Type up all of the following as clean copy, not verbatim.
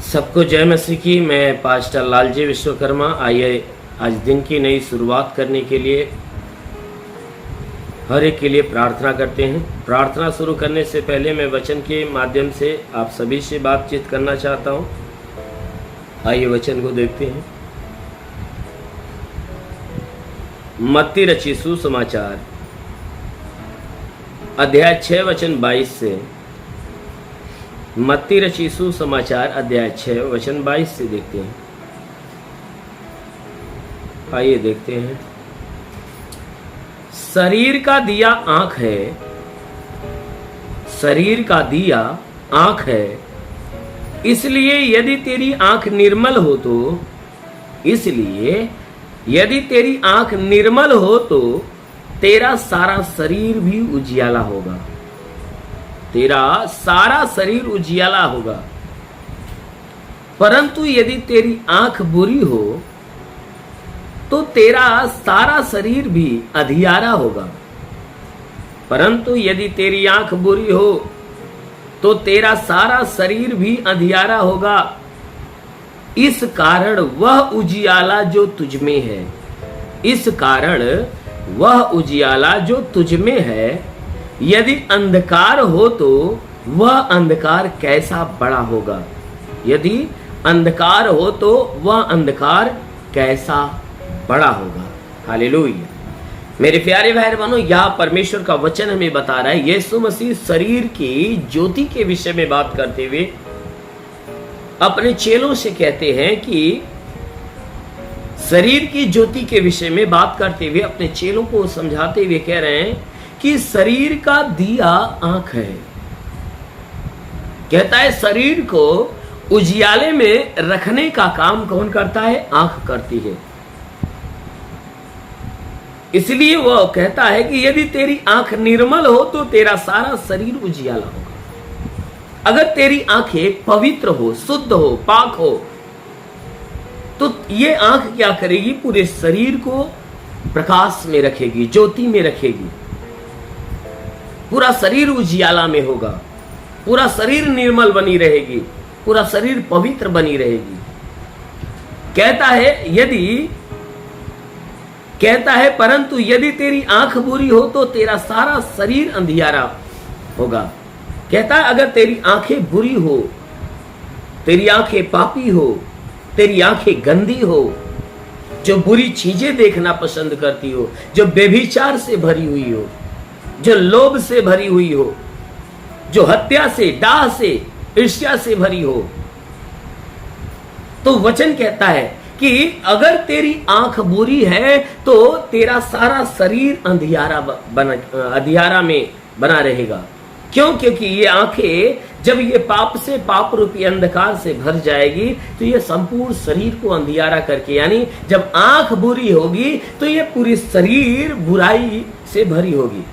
सबको जय मसीह की। मैं पास्टर लालजी विश्वकर्मा। आइए आज दिन की नई शुरुआत करने के लिए हर एक के लिए प्रार्थना करते हैं। प्रार्थना शुरू करने से पहले मैं वचन के माध्यम से आप सभी से बातचीत करना चाहता हूं। आइए वचन को देखते हैं। मत्ती रची सुसमाचार अध्याय 6 वचन 22 से। मत्ती रची सुसमाचार अध्याय 6 वचन 22 से देखते हैं। आइए देखते हैं। शरीर का दिया आंख है, शरीर का दिया आंख है, इसलिए यदि तेरी आंख निर्मल हो तो, इसलिए यदि तेरी आंख निर्मल हो तो तेरा सारा शरीर भी उजियाला होगा, तेरा सारा शरीर उजियाला होगा। परंतु यदि तेरी आंख बुरी हो तो तेरा सारा शरीर भी अंधियारा होगा। परंतु यदि तेरी आंख बुरी हो तो तेरा सारा शरीर भी अंधियारा होगा। इस कारण वह उजियाला जो तुझ में है, इस कारण वह उजियाला जो तुझ में है, यदि अंधकार हो तो वह अंधकार कैसा बड़ा होगा, यदि अंधकार हो तो वह अंधकार कैसा बड़ा होगा। हालेलुया। मेरे प्यारे भाई बहनों, यह परमेश्वर का वचन हमें बता रहा है। यीशु मसीह शरीर की ज्योति के विषय में बात करते हुए अपने चेलों से कहते हैं कि शरीर की ज्योति के विषय में बात करते हुए अपने चेलों को समझाते हुए कह रहे हैं कि शरीर का दिया आंख है। कहता है शरीर को उजियाले में रखने का काम कौन करता है? आंख करती है। इसलिए वह कहता है कि यदि तेरी आंख निर्मल हो तो तेरा सारा शरीर उजियाला होगा। अगर तेरी आंखें पवित्र हो, शुद्ध हो, पाक हो, तो ये आंख क्या करेगी? पूरे शरीर को प्रकाश में रखेगी, ज्योति में रखेगी। पूरा शरीर उजियाला में होगा, पूरा शरीर निर्मल बनी रहेगी, पूरा शरीर पवित्र बनी रहेगी। कहता है परंतु यदि तेरी आंख बुरी हो तो तेरा सारा शरीर अंधियारा होगा। कहता है अगर तेरी आंखें बुरी हो, तेरी आंखें पापी हो, तेरी आंखें गंदी हो, जो बुरी चीजें देखना पसंद करती हो, जो व्यभिचार से भरी हुई हो, जो लोभ से भरी हुई हो, जो हत्या से, डाह से, ईर्ष्या से भरी हो, तो वचन कहता है कि अगर तेरी आंख बुरी है तो तेरा सारा शरीर अंधियारा में बना रहेगा। क्यों? क्योंकि ये आंखें जब ये पाप से, पाप रूपी अंधकार से भर जाएगी तो ये संपूर्ण शरीर को अंधियारा करके, यानी जब आंख बुरी होगी तो ये पूरी शरीर बुराई से भरी होगी।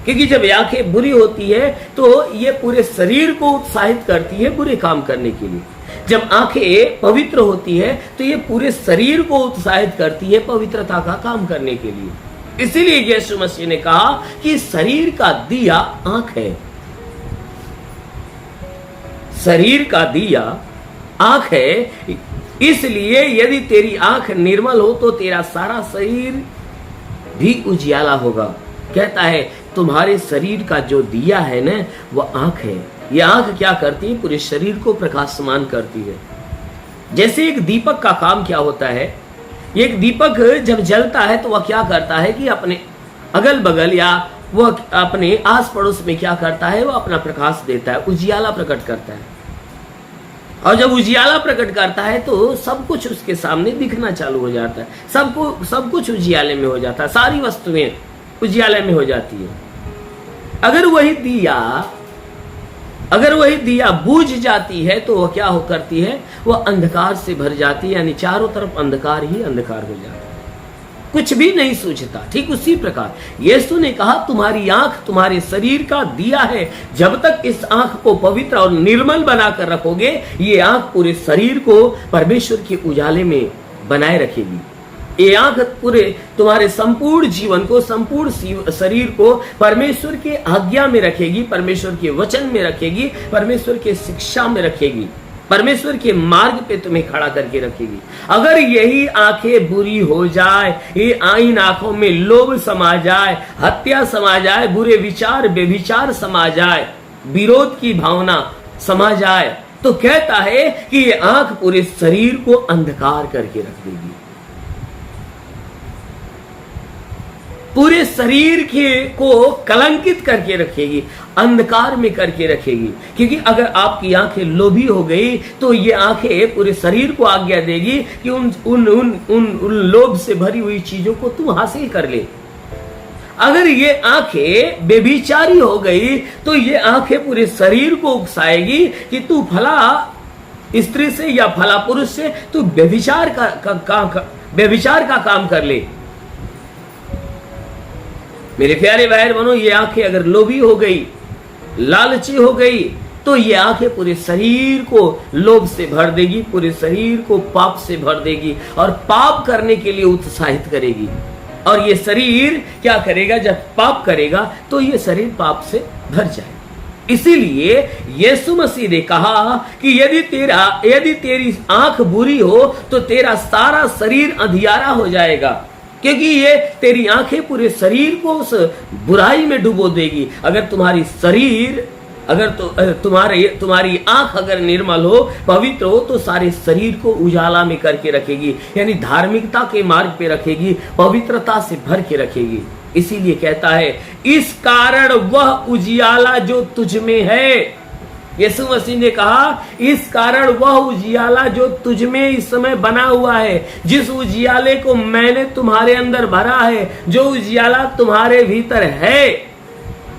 क्योंकि जब आंखें बुरी होती है तो ये पूरे शरीर को उत्साहित करती है बुरे काम करने के लिए। जब आंखें पवित्र होती है तो ये पूरे शरीर को उत्साहित करती है पवित्रता का काम करने के लिए। इसीलिए यीशु मसीह ने कहा कि शरीर का दिया आंख है, शरीर का दिया आंख है। इसलिए यदि तेरी आंख निर्मल हो तो तेरा सारा शरीर भी उजियाला होगा। कहता है तुम्हारे शरीर का जो दिया है ना, वह आंख है। ये आंख क्या करती है? पूरे शरीर को प्रकाशमान करती है। जैसे एक दीपक का काम क्या होता है? एक दीपक जब जलता है तो वह क्या करता है कि अपने अगल बगल या वह अपने आस पड़ोस में क्या करता है? वह अपना प्रकाश देता है, उजियाला प्रकट करता है। और जब उजियाला प्रकट करता है तो सब कुछ उसके सामने दिखना चालू हो जाता है। सब कुछ उजियाले में हो जाता है, सारी वस्तुएं उजियाले में हो जाती है। अगर वही दिया बूझ जाती है तो वह क्या करती है? वह अंधकार से भर जाती है, यानी चारों तरफ अंधकार ही अंधकार हो जाता है, कुछ भी नहीं सूझता। ठीक उसी प्रकार यीशु ने कहा तुम्हारी आंख तुम्हारे शरीर का दिया है। जब तक इस आंख को पवित्र और निर्मल बनाकर रखोगे, ये आंख पूरे शरीर को परमेश्वर के उजाले में बनाए रखेगी। ये आंख पूरे तुम्हारे संपूर्ण जीवन को, संपूर्ण शरीर को परमेश्वर के आज्ञा में रखेगी, परमेश्वर के वचन में रखेगी, परमेश्वर के शिक्षा में रखेगी। परमेश्वर के मार्ग पे तुम्हें खड़ा करके रखेगी। अगर यही आंखें बुरी हो जाए, ये इन आंखों में लोभ समा जाए, हत्या समा जाए, बुरे विचार बेविचार समा जाए, विरोध की भावना समा जाए, तो कहता है कि ये आंख पूरे शरीर को अंधकार करके रख देगी, पूरे शरीर को कलंकित करके रखेगी, अंधकार में करके रखेगी। क्योंकि अगर आपकी आंखें लोभी हो गई तो ये आंखें पूरे शरीर को आज्ञा देगी कि उन लोभ से भरी हुई चीजों को तू हासिल कर ले। अगर ये आंखें बेविचारी हो गई तो ये आंखें पूरे शरीर को उकसाएगी कि तू फला स्त्री से या फला पुरुष से तू बेविचार का काम कर ले। मेरे प्यारे भाई बहनों, ये आंखें अगर लोभी हो गई, लालची हो गई, तो ये आंखें पूरे शरीर को लोभ से भर देगी, पूरे शरीर को पाप से भर देगी और पाप करने के लिए उत्साहित करेगी। और ये शरीर क्या करेगा? जब पाप करेगा तो ये शरीर पाप से भर जाए। इसीलिए यीशु मसीह ने कहा कि यदि तेरी आंख बुरी हो तो तेरा सारा शरीर अंधियारा हो जाएगा, क्योंकि ये तेरी आंखें पूरे शरीर को उस बुराई में डुबो देगी। अगर तुम्हारी शरीर तुम्हारी आंख अगर निर्मल हो, पवित्र हो, तो सारे शरीर को उजाला में करके रखेगी, यानी धार्मिकता के मार्ग पे रखेगी, पवित्रता से भर के रखेगी। इसीलिए कहता है, इस कारण वह उजियाला जो तुझ में है, यीशु मसीह ने कहा, इस कारण वह उजियाला जो तुझ में इस समय बना हुआ है, जिस उजियाले को मैंने तुम्हारे अंदर भरा है, जो उजियाला तुम्हारे भीतर है,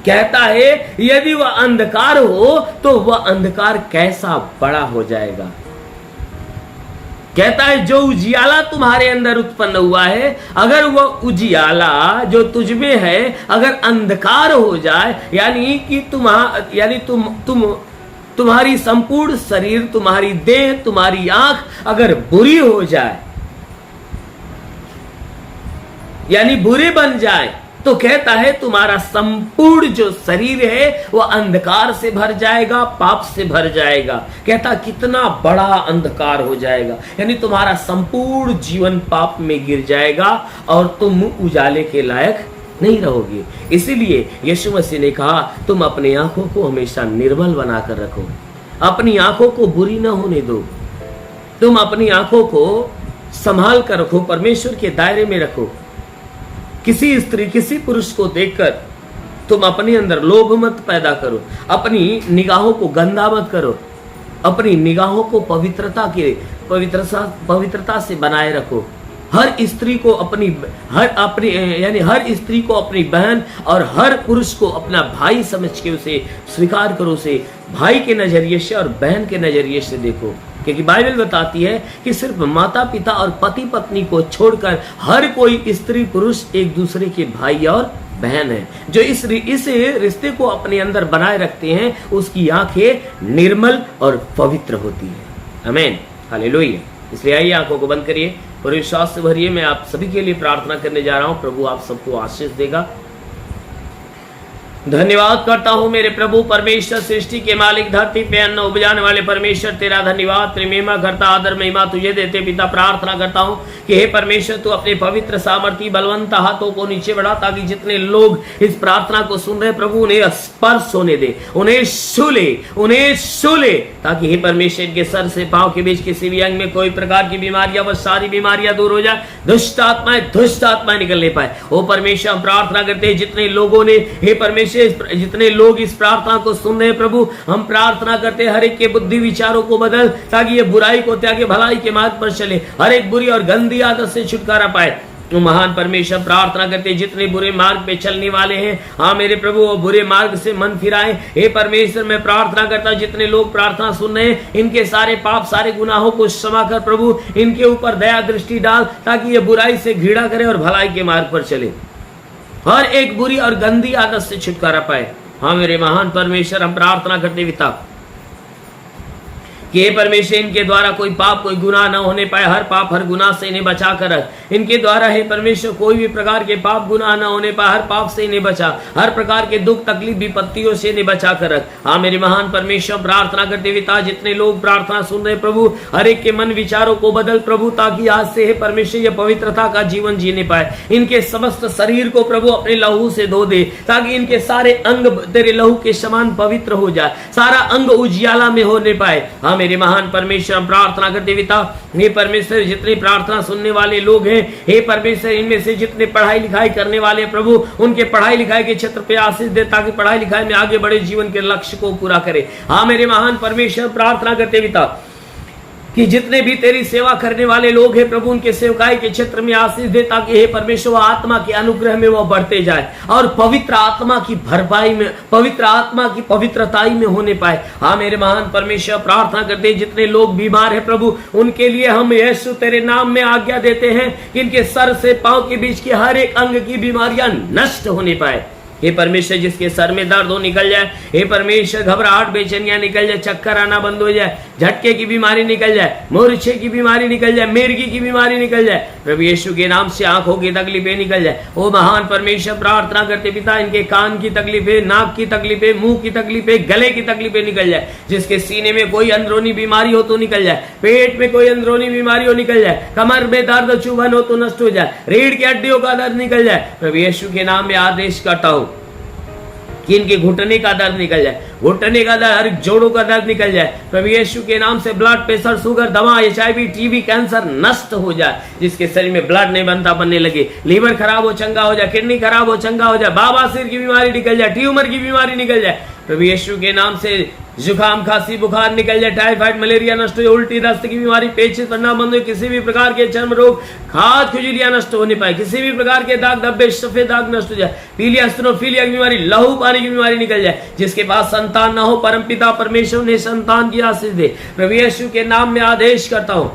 कहता है यदि वह अंधकार हो तो वह अंधकार कैसा बड़ा हो जाएगा। कहता है जो उजियाला तुम्हारे अंदर उत्पन्न हुआ है, अगर वह उजियाला जो तुझ में है अगर अंधकार हो जाए, यानी कि तुम्हारी संपूर्ण शरीर, तुम्हारी देह, तुम्हारी आंख अगर बुरी हो जाए, यानी बुरे बन जाए, तो कहता है तुम्हारा संपूर्ण जो शरीर है वह अंधकार से भर जाएगा, पाप से भर जाएगा। कहता कितना बड़ा अंधकार हो जाएगा, यानी तुम्हारा संपूर्ण जीवन पाप में गिर जाएगा और तुम उजाले के लायक नहीं रहोगे। इसीलिए यीशु मसीह ने कहा, तुम अपनी आंखों को हमेशा निर्मल बनाकर रखो, अपनी आंखों को बुरी ना होने दो, तुम अपनी आंखों को संभाल कर रखो, परमेश्वर के दायरे में रखो। किसी स्त्री, किसी पुरुष को देखकर तुम अपने अंदर लोभ मत पैदा करो, अपनी निगाहों को गंदा मत करो, अपनी निगाहों को पवित्रता से बनाए रखो। हर स्त्री को हर स्त्री को अपनी बहन और हर पुरुष को अपना भाई समझ के उसे स्वीकार करो, उसे भाई के नजरिए से और बहन के नजरिए से देखो। क्योंकि बाइबल बताती है कि सिर्फ माता पिता और पति पत्नी को छोड़कर हर कोई स्त्री पुरुष एक दूसरे के भाई और बहन है। जो इस रिश्ते को अपने अंदर बनाए रखते हैं उसकी आंखें निर्मल और पवित्र होती है। आमीन, हालेलुया। इसलिए आइए आंखों को बंद करिए, पूरे विश्वास से भरिए। मैं आप सभी के लिए प्रार्थना करने जा रहा हूं। प्रभु आप सबको आशीष देगा। धन्यवाद करता हूं मेरे प्रभु परमेश्वर, सृष्टि के मालिक, धरती पे अन्न उपजाने वाले परमेश्वर, तेरा धन्यवाद, तेरी महिमा करता, आदर महिमा तुझे देते पिता। प्रार्थना करता हूं कि हे परमेश्वर तू अपने पवित्र सामर्थी बलवंत हाथों को नीचे बढ़ा, ताकि जितने लोग इस प्रार्थना को सुन रहे प्रभु उन्हें स्पर्श होने दे, उन्हें छू ले, ताकि हे परमेश्वर के सर से पांव के बीच किसी भी अंग में कोई प्रकार की बीमारियां, वह सारी बीमारियां दूर हो जाए, दुष्ट आत्माएं निकलने पाए। ओ परमेश्वर हम प्रार्थना करते हैं जितने लोगों ने, हे परमेश्वर जितने लोग इस प्रार्थना को सुन रहे हैं प्रभु, हम प्रार्थना करते हैं हर एक के बुद्धि विचारों को बदल, ताकि ये बुराई को त्यागे भलाई के मार्ग पर चले, हर एक बुरी और गंदी आदत से छुटकारा पाए। तो महान परमेश्वर प्रार्थना करते हैं जितने बुरे मार्ग पे चलने वाले हैं, हाँ मेरे प्रभु वो बुरे मार्ग से मन फिराए। हे परमेश्वर मैं प्रार्थना करता हूँ जितने लोग प्रार्थना सुन रहे हैं इनके सारे पाप, सारे गुनाहों को क्षमा कर प्रभु, इनके ऊपर दया दृष्टि डाल, ताकि ये बुराई से घृणा करे और भलाई के मार्ग पर चले, हर एक बुरी और गंदी आदत से छुटकारा पाए। हाँ मेरे महान परमेश्वर हम प्रार्थना करते पिता, कि हे परमेश्वर इनके द्वारा कोई पाप कोई गुनाह न होने पाए, हर पाप हर गुनाह से इन्हें बचा कर रख। इनके द्वारा हे परमेश्वर कोई भी प्रकार के पाप गुनाह न होने पाए, हर पाप से इन्हें बचा, हर प्रकार के दुख तकलीफ विपत्तियों से इन्हें बचा कर रख। हाँ मेरे महान परमेश्वर, प्रार्थना करते पिता जितने लोग प्रार्थना सुन रहे प्रभु, हर एक के मन विचारों को बदल प्रभु, ताकि आज से हे परमेश्वर ये पवित्रता का जीवन जीने पाए। इनके समस्त शरीर को प्रभु अपने लहू से धो दे, ताकि इनके सारे अंग तेरे लहू के समान पवित्र हो जाए, सारा अंग उजियाला में होने पाए। हाँ मेरे महान परमेश्वर, हम प्रार्थना करते पिता हे परमेश्वर जितने प्रार्थना सुनने वाले लोग हैं, हे परमेश्वर इनमें से जितने पढ़ाई लिखाई करने वाले प्रभु, उनके पढ़ाई लिखाई के क्षेत्र पे आशीष दे, ताकि पढ़ाई लिखाई में आगे बढ़े, जीवन के लक्ष्य को पूरा करे। हाँ मेरे महान परमेश्वर, प्रार्थना करते पिता कि जितने भी तेरी सेवा करने वाले लोग हैं प्रभु, उनके सेवकाई के क्षेत्र में आशीष दे, ताकि हे परमेश्वर आत्मा के अनुग्रह में वो बढ़ते जाए और पवित्र आत्मा की भरपाई में, पवित्र आत्मा की पवित्रताई में होने पाए। हाँ मेरे महान परमेश्वर, प्रार्थना करते जितने लोग बीमार हैं प्रभु, उनके लिए हम यीशु तेरे नाम में आज्ञा देते हैं कि इनके सर से पांव के बीच की हर एक अंग की बीमारियां नष्ट होने पाए। हे परमेश्वर जिसके सर में दर्द हो निकल जाए, हे परमेश्वर घबराहट बेचैनियां निकल जाए, चक्कर आना बंद हो जाए, झटके की बीमारी निकल जाए, मूर्छे की बीमारी निकल जाए, मिर्गी की बीमारी निकल जाए, प्रभु यीशु के नाम से आंखों की तकलीफें निकल जाए। ओ महान परमेश्वर, प्रार्थना करते पिता इनके कान की तकलीफें, नाक की तकलीफें, मुंह की तकलीफें, गले की तकलीफें निकल जाए। जिसके सीने में कोई अंदरूनी बीमारी हो तो निकल जाए, पेट में कोई अंदरूनी बीमारी हो निकल जाए, कमर में दर्द चुभन हो तो नष्ट हो जाए, रीढ़ की हड्डियों का दर्द निकल जाए। प्रभु यीशु के नाम में आदेश करता हूं कि इनके घुटने का दर्द निकल जाए, घुटने का दर्द, हर जोड़ों का दर्द निकल जाए। प्रभु यीशु के नाम से ब्लड प्रेशर, शुगर, दमा, HIV, TB, कैंसर नष्ट हो जाए। जिसके शरीर में ब्लड नहीं बनता बनने लगे, लीवर खराब हो चंगा हो जाए, किडनी खराब हो चंगा हो जाए, बाबासीर की बीमारी निकल जाए, ट्यूमर की बीमारी निकल जाए। प्रभु यीशु के नाम से जुकाम, खांसी, बुखार निकल जाए, टाइफाइड, मलेरिया नष्ट हो, उल्टी, दस्त की बीमारी, पेचिश पड़ना बंद हो, किसी भी प्रकार के चर्म रोग, खाद खुजलियां नष्ट होने पाए, किसी भी प्रकार के दाग धब्बे, सफेद दाग नष्ट हो जाए, पीलिया, एसिनोफिलिया की बीमारी, लहू पानी की बीमारी निकल जाए। जिसके पास संतान ना हो, परमपिता परमेश्वर ने संतान की आशीष दे। प्रभु यीशु के नाम में आदेश करता हूं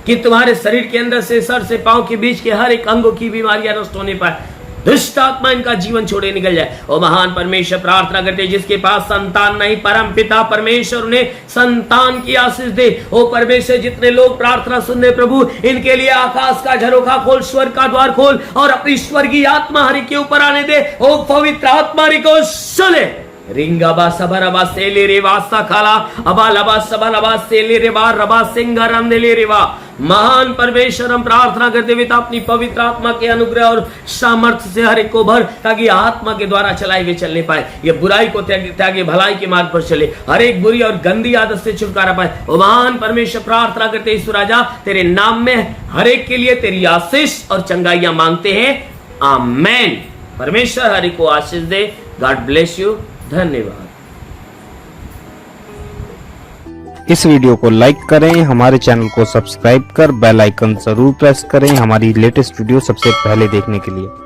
कि तुम्हारे शरीर के अंदर से सर से पांव के बीच के हर एक अंगों की बीमारियां नष्ट होने पाए, दुष्ट आत्मा इनका जीवन छोड़े निकल जाए। ओ महान परमेश्वर, प्रार्थना करते जिसके पास संतान नहीं, परम पिता परमेश्वर ने संतान की आशीष दे। ओ परमेश्वर जितने लोग प्रार्थना सुनने प्रभु, इनके लिए आकाश का झरोखा खोल, स्वर्ग का द्वार खोल और अपनी स्वर्गीय आत्मा हरि के ऊपर आने दे। ओ पवित्र आत्मा को सुने रिंगा बा सबरबा सेले रे वासा खाला अबा लबा सबलबा सेले रे बा रबा सिंगर अंदले रे वा। महान परमेश्वर, हम प्रार्थना करते हुए अपनी पवित्र आत्मा के अनुग्रह और सामर्थ्य से हर एक को भर, ताकि आत्मा के द्वारा चलाए हुए चलने पाए, ये बुराई को त्यागे भलाई के मार्ग पर चले, हर एक बुरी और गंदी आदत से छुटकारा पाए। ओ महान परमेश्वर, प्रार्थना करते ईश्वर राजा तेरे नाम में हर एक के लिए तेरी आशीष और चंगाइयां मांगते हैं, आमेन। परमेश्वर हरि को आशीष दे। God bless you. धन्यवाद। इस वीडियो को लाइक करें, हमारे चैनल को सब्सक्राइब कर बेल आइकन जरूर प्रेस करें हमारी लेटेस्ट वीडियो सबसे पहले देखने के लिए।